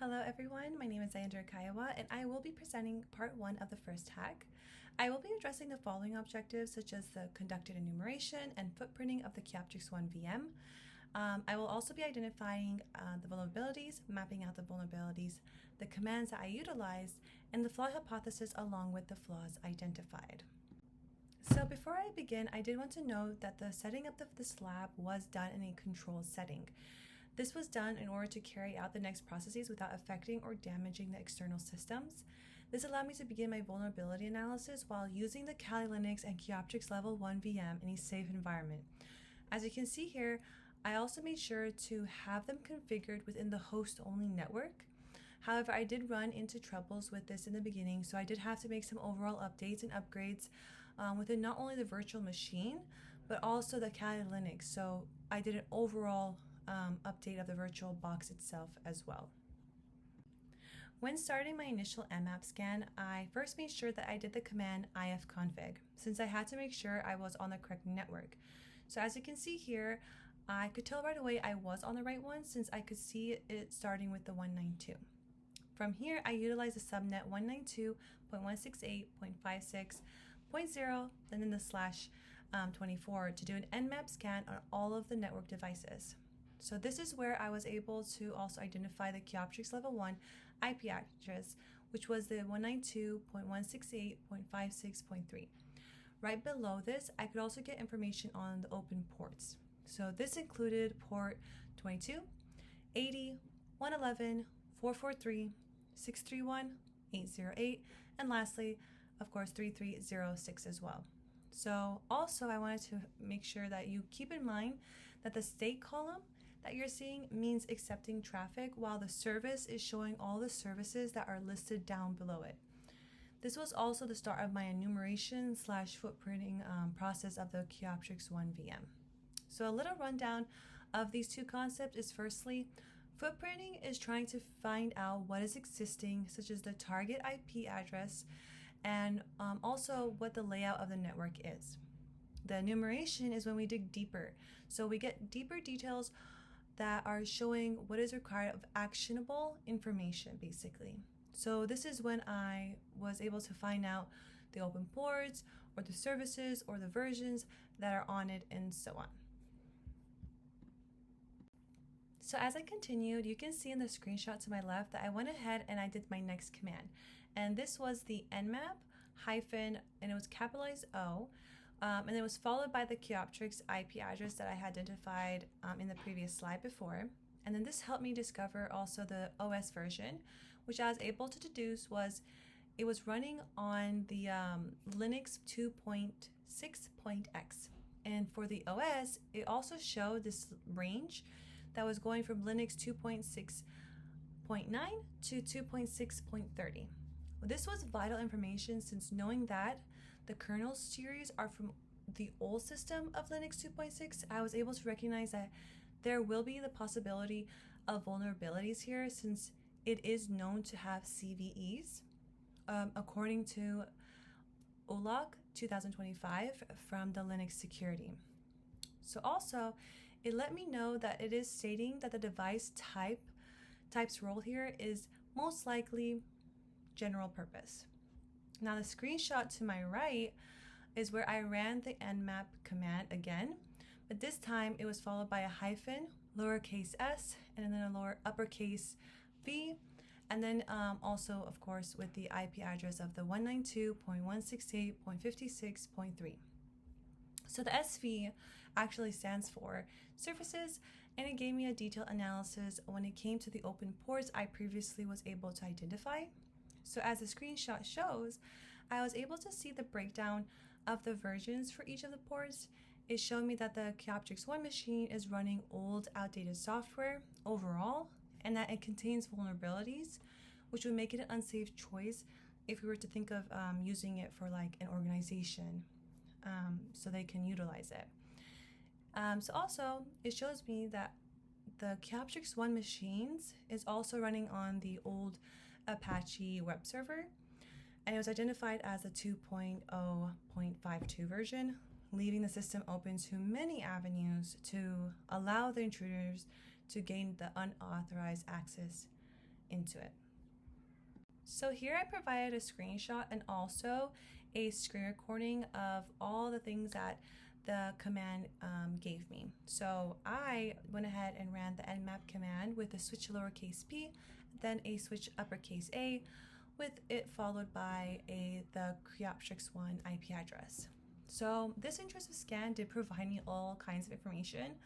Hello everyone, my name is Ayandra Kaiwa and I will be presenting part 1 of the first hack. I will be addressing the following objectives such as the conducted enumeration and footprinting of the Keyoptrix-1 VM. I will also be identifying the vulnerabilities, mapping out the vulnerabilities, the commands that I utilized, and the flaw hypothesis along with the flaws identified. So before I begin, I did want to note that the setting up of this lab was done in a controlled setting. This was done in order to carry out the next processes without affecting or damaging the external systems. This allowed me to begin my vulnerability analysis while using the Kali Linux and Keyoptrix Level 1 VM in a safe environment. As you can see here, I also made sure to have them configured within the host-only network. However, I did run into troubles with this in the beginning, so I did have to make some overall updates and upgrades within not only the virtual machine, but also the Kali Linux. So I did an overall update of the virtual box itself as well. When starting my initial Nmap scan, I first made sure that I did the command ifconfig, since I had to make sure I was on the correct network. So as you can see here, I could tell right away I was on the right one since I could see it starting with the 192. From here, I utilized the subnet 192.168.56.0, and then the /24 to do an Nmap scan on all of the network devices. So this is where I was able to also identify the Keyoptrix Level 1 IP address, which was the 192.168.56.3. Right below this, I could also get information on the open ports. So this included port 22, 80, 111, 443, 631, 808, and lastly, of course, 3306 as well. So also I wanted to make sure that you keep in mind that the state column that you're seeing means accepting traffic, while the service is showing all the services that are listed down below it. This was also the start of my enumeration / footprinting process of the Keyoptrix-1 VM. So a little rundown of these two concepts is firstly, footprinting is trying to find out what is existing, such as the target IP address, and also what the layout of the network is. The enumeration is when we dig deeper. So we get deeper details that are showing what is required of actionable information, basically. So this is when I was able to find out the open ports or the services or the versions that are on it and so on. So as I continued, you can see in the screenshot to my left that I went ahead and I did my next command. And this was the nmap hyphen, and it was capitalized O, and it was followed by the Keyoptrix IP address that I had identified in the previous slide before. And then this helped me discover also the OS version, which I was able to deduce was it was running on the Linux 2.6.x. And for the OS, it also showed this range that was going from Linux 2.6.9 to 2.6.30. This was vital information since knowing that the kernel series are from the old system of Linux 2.6, I was able to recognize that there will be the possibility of vulnerabilities here since it is known to have CVEs, according to OLOG 2025 from the Linux security. So also, it let me know that it is stating that the device type's role here is most likely general purpose. Now the screenshot to my right is where I ran the nmap command again, but this time it was followed by a hyphen, lowercase s, and then a uppercase V, and then also, of course, with the IP address of the 192.168.56.3. So the SV actually stands for surfaces, and it gave me a detailed analysis when it came to the open ports I previously was able to identify. So as the screenshot shows, I was able to see the breakdown of the versions for each of the ports. It showed me that the Keyoptrix-1 machine is running old, outdated software overall, and that it contains vulnerabilities, which would make it an unsafe choice if we were to think of using it for like an organization, so they can utilize it. So also, it shows me that the Keyoptrix-1 machines is also running on the old Apache web server, and it was identified as a 2.0.52 version, leaving the system open to many avenues to allow the intruders to gain the unauthorized access into it. So here I provided a screenshot and also a screen recording of all the things that the command gave me. So I went ahead and ran the nmap command with a switch lowercase p, then a switch uppercase a, with it followed by the Creoptrix1 IP address. So this intrusive scan did provide me all kinds of information,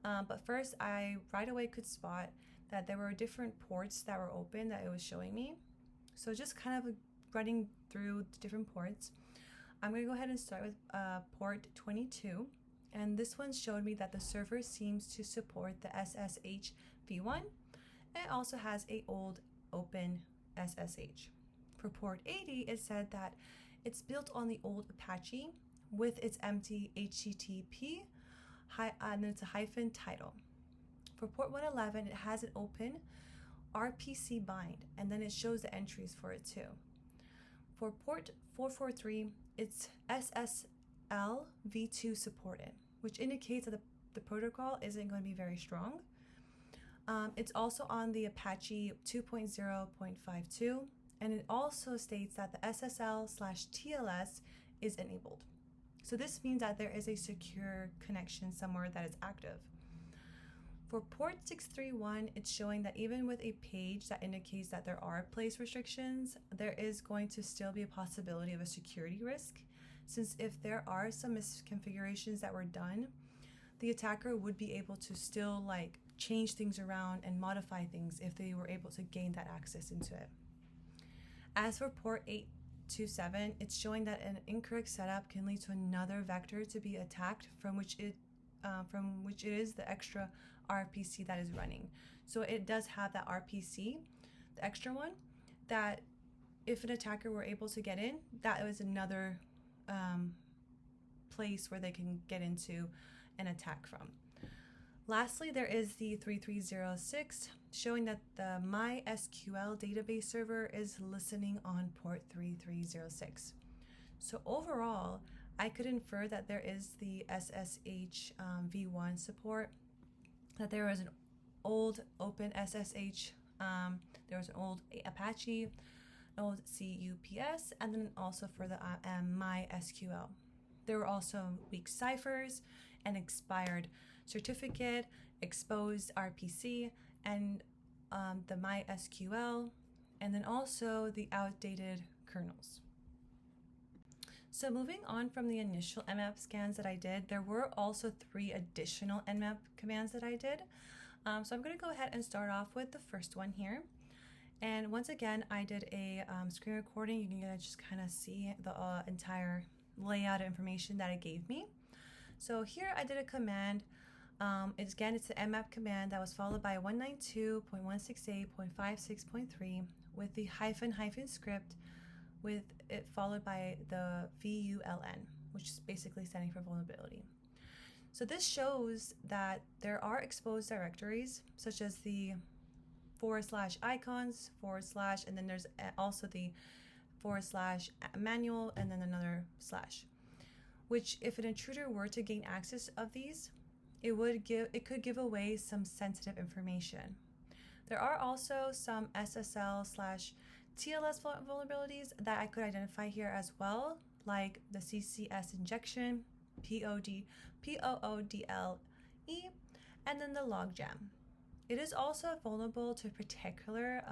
but first I right away could spot that there were different ports that were open that it was showing me. So just kind of running through the different ports, I'm going to go ahead and start with port 22, and this one showed me that the server seems to support the SSH v1. It also has a old open SSH. For port 80, it said that it's built on the old Apache with its empty HTTP and it's a hyphen title. For port 111, it has an open RPC bind, and then it shows the entries for it too. For port 443, it's SSL v2 supported, which indicates that the protocol isn't going to be very strong. It's also on the Apache 2.0.52, and it also states that the SSL/TLS is enabled. So this means that there is a secure connection somewhere that is active. For port 631, it's showing that even with a page that indicates that there are place restrictions, there is going to still be a possibility of a security risk, since if there are some misconfigurations that were done, the attacker would be able to still change things around and modify things if they were able to gain that access into it. As for port 827, it's showing that an incorrect setup can lead to another vector to be attacked from which it is the extra RPC that is running. So it does have that RPC, the extra one, that if an attacker were able to get in, that was another place where they can get into an attack from. Lastly, there is the 3306 showing that the MySQL database server is listening on port 3306. So overall, I could infer that there is the SSH v1 support, that there was an old open SSH, there was an old Apache, an old CUPS, and then also for the MySQL. There were also weak ciphers, an expired certificate, exposed RPC, and the MySQL, and then also the outdated kernels. So moving on from the initial nmap scans that I did, there were also 3 additional nmap commands that I did. So I'm going to go ahead and start off with the first one here. And once again, I did a screen recording. You can just kind of see the entire layout of information that it gave me. So here I did a command. It's the nmap command that was followed by 192.168.56.3 with the hyphen script, with it followed by the VULN, which is basically standing for vulnerability. So this shows that there are exposed directories, such as the /icons, / and then there's also the / manual, and then another /, which if an intruder were to gain access of these, it could give away some sensitive information. There are also some SSL/TLS vulnerabilities that I could identify here as well, like the CCS injection, POODLE, and then the logjam. It is also vulnerable to a particular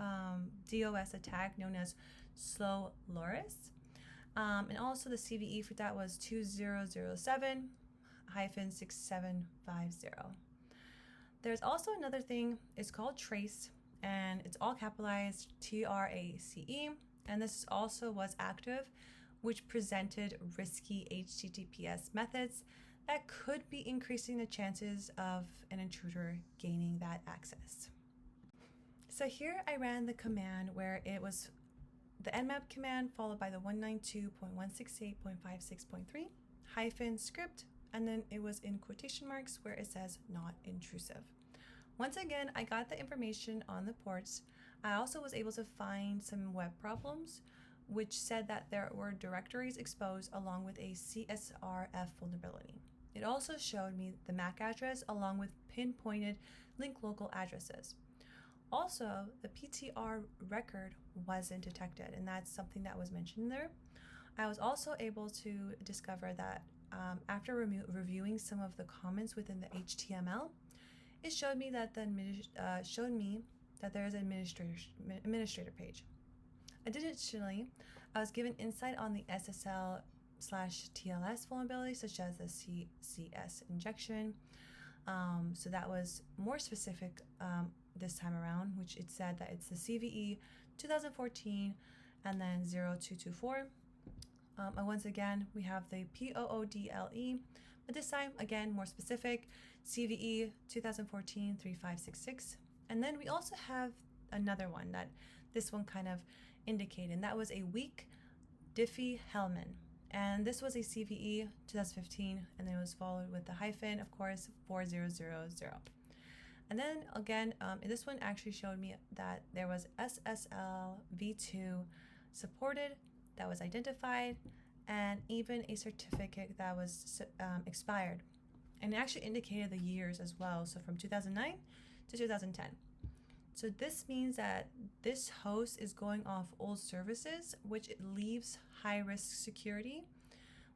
DOS attack known as slow loris, and also the CVE for that was 2007-6750. There's also another thing, it's called trace, and it's all capitalized TRACE, and this also was active, which presented risky HTTPS methods that could be increasing the chances of an intruder gaining that access. So here I ran the command where it was the nmap command followed by the 192.168.56.3 -script, and then it was in quotation marks where it says not intrusive. Once again, I got the information on the ports. I also was able to find some web problems which said that there were directories exposed along with a CSRF vulnerability. It also showed me the MAC address along with pinpointed link local addresses. Also, the PTR record wasn't detected, and that's something that was mentioned there. I was also able to discover that after reviewing some of the comments within the HTML, it showed me that there is an administrator page. Additionally, I was given insight on the SSL/TLS vulnerability, such as the CCS injection. So that was more specific this time around, which it said that it's the CVE 2014 and then 0224. And once again, we have the POODLE, but this time, again, more specific, CVE 2014 3566. And then we also have another one that this one kind of indicated, and that was a weak Diffie-Hellman. And this was a CVE 2015, and then it was followed with the hyphen, of course, 4000. And then again, this one actually showed me that there was SSL v2 supported, that was identified, and even a certificate that was expired. And it actually indicated the years as well, so from 2009 to 2010. So this means that this host is going off old services, which it leaves high-risk security,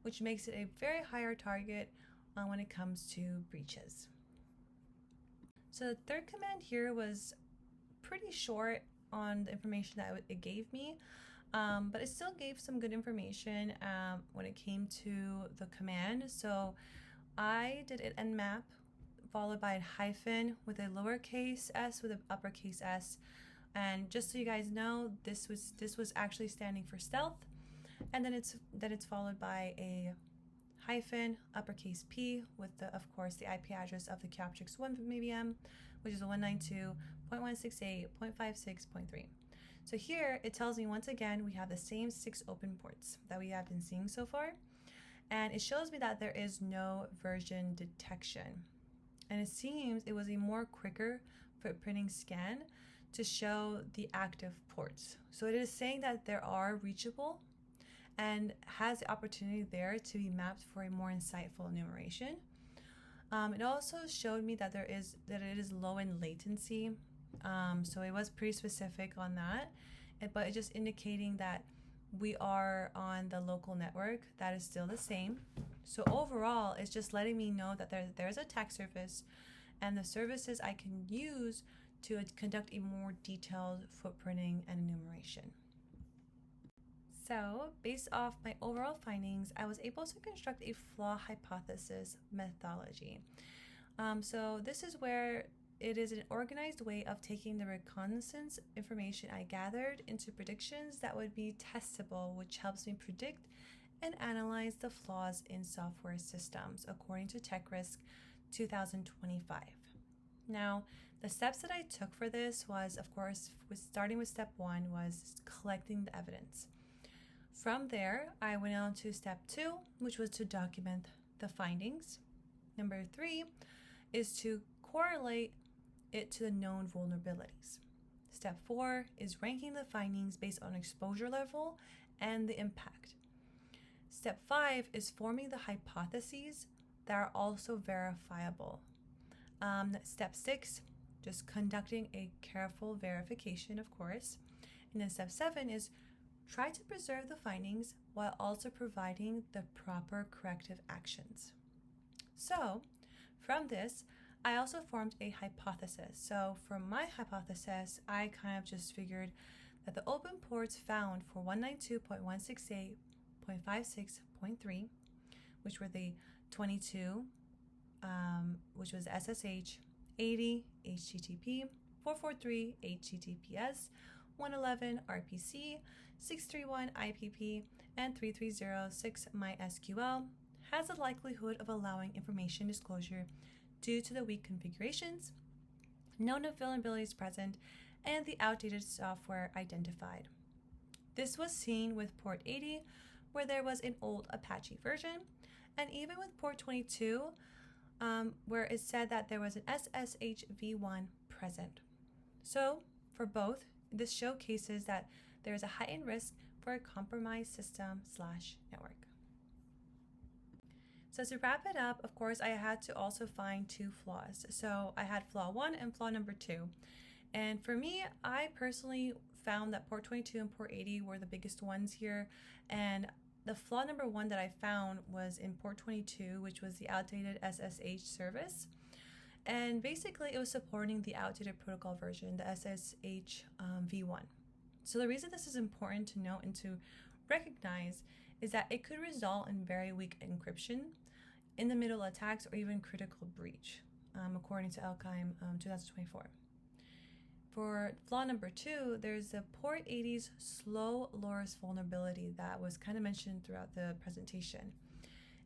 which makes it a very higher target when it comes to breaches. So the third command here was pretty short on the information that it gave me, but it still gave some good information when it came to the command. So I did an nmap followed by a hyphen with a lowercase s with an uppercase s, and just so you guys know, this was actually standing for stealth, and then it's followed by a hyphen uppercase p with the, of course, the IP address of the Captrix 1 VM, which is 192.168.56.3. So here it tells me once again we have the same 6 open ports that we have been seeing so far, and it shows me that there is no version detection. And it seems it was a more quicker footprinting scan to show the active ports. So it is saying that there are reachable and has the opportunity there to be mapped for a more insightful enumeration. It also showed me that it is low in latency. So it was pretty specific on that, but it's just indicating that we are on the local network that is still the same. So overall, it's just letting me know that there's an attack surface and the services I can use to conduct a more detailed footprinting and enumeration. So, based off my overall findings, I was able to construct a flaw hypothesis methodology. So this is where it is an organized way of taking the reconnaissance information I gathered into predictions that would be testable, which helps me predict and analyze the flaws in software systems according to TechRisk 2025. Now, the steps that I took for this was, of course, starting with step 1 was collecting the evidence. From there, I went on to step 2, which was to document the findings. Number 3 is to correlate it to the known vulnerabilities. Step 4 is ranking the findings based on exposure level and the impact. Step 5 is forming the hypotheses that are also verifiable. Step 6, just conducting a careful verification, of course. And then step 7 is try to preserve the findings while also providing the proper corrective actions. So, from this, I also formed a hypothesis. So, from my hypothesis, I kind of just figured that the open ports found for 192.168.56.3, which were the 22, which was SSH, 80 HTTP, 443 HTTPS, 111 RPC, 631 IPP, and 3306 MySQL, has a likelihood of allowing information disclosure due to the weak configurations, known vulnerabilities present, and the outdated software identified. This was seen with port 80, where there was an old Apache version, and even with port 22, where it said that there was an SSH v1 present. So, for both, this showcases that there is a heightened risk for a compromised system/network. So to wrap it up, of course, I had to also find 2 flaws. So I had flaw 1 and flaw number 2. And for me, I personally found that port 22 and port 80 were the biggest ones here. And the flaw number one that I found was in port 22, which was the outdated SSH service. And basically, it was supporting the outdated protocol version, the SSH v1. So the reason this is important to note and to recognize is that it could result in very weak encryption, in the middle attacks, or even critical breach, according to Elkheim 2024. For flaw number two, there's the port 80's slow LoRa's vulnerability that was kind of mentioned throughout the presentation.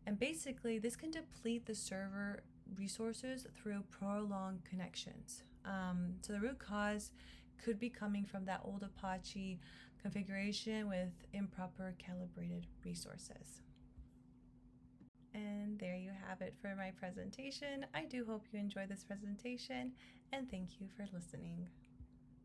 And basically, this can deplete the server resources through prolonged connections. So the root cause could be coming from that old Apache configuration with improper calibrated resources. And there you have it for my presentation. I do hope you enjoyed this presentation, and thank you for listening.